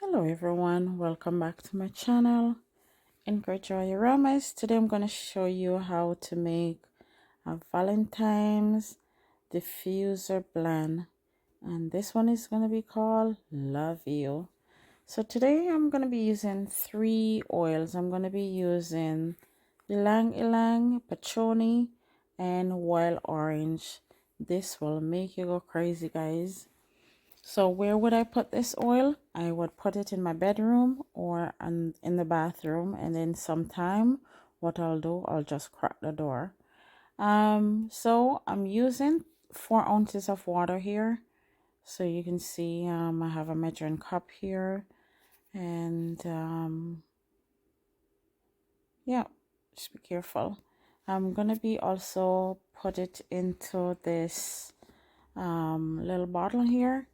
Hello everyone, welcome back to my channel, Ingrid Joy Aromas. Today I'm going to show you how to make a Valentine's diffuser blend, and this one is going to be called Love You. So today I'm going to be using 3 oils. I'm going to be using ylang ylang, patchouli, and wild orange. This will make you go crazy, guys. So where would I put this oil? I would put it in my bedroom or in the bathroom, and then sometime what I'll do, I'll just crack the door. So I'm using 4 ounces of water here. So you can see I have a measuring cup here, and yeah, just be careful. I'm gonna be also put it into this little bottle here,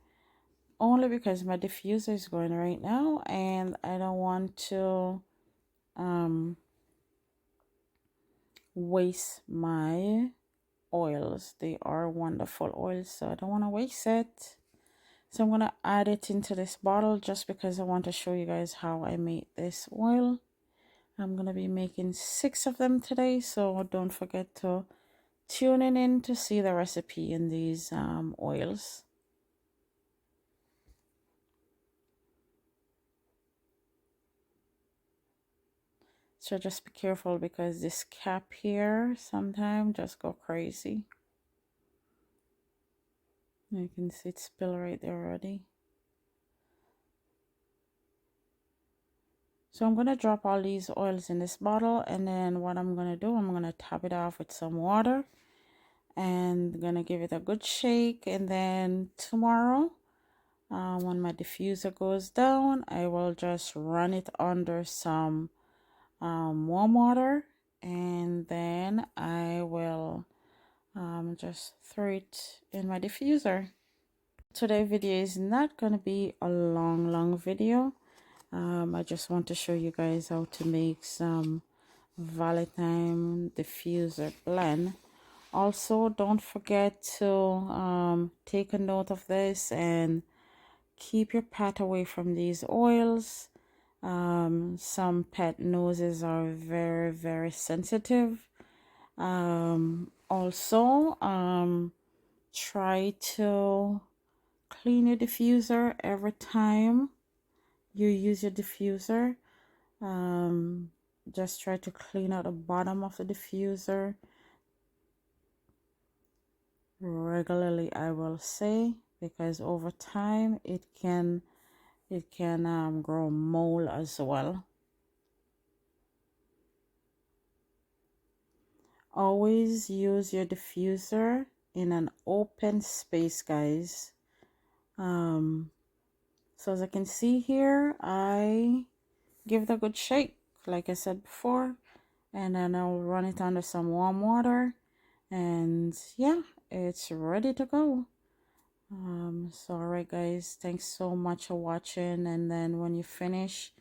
only because my diffuser is going right now and I don't want to waste my oils. They are wonderful oils, so I don't want to waste it. So I'm going to add it into this bottle just because I want to show you guys how I made this oil. I'm going to be making 6 of them today, so don't forget to tune in to see the recipe in these oils. So just be careful because this cap here sometimes just go crazy. You can see it spill right there already. So I'm going to drop all these oils in this bottle, and then what I'm going to do, I'm going to top it off with some water and going to give it a good shake. And then tomorrow, when my diffuser goes down, I will just run it under some warm water, and then I will just throw it in my diffuser. Today's video is not going to be a long video. I just want to show you guys how to make some Valentine diffuser blend. Also, don't forget to take a note of this and keep your pet away from these oils. Some pet noses are very sensitive. Also, try to clean your diffuser every time you use your diffuser. Just try to clean out the bottom of the diffuser regularly, I will say, because over time it can grow mold as well. Always use your diffuser in an open space, guys. So as I can see here, I give it a good shake like I said before, and then I'll run it under some warm water, and yeah, it's ready to go. So alright guys, thanks so much for watching, and then when you finish,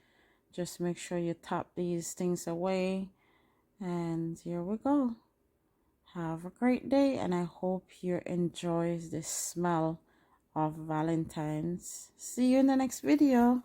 just make sure you tap these things away, and here we go. Have a great day, and I hope you enjoy the smell of Valentine's. See you in the next video.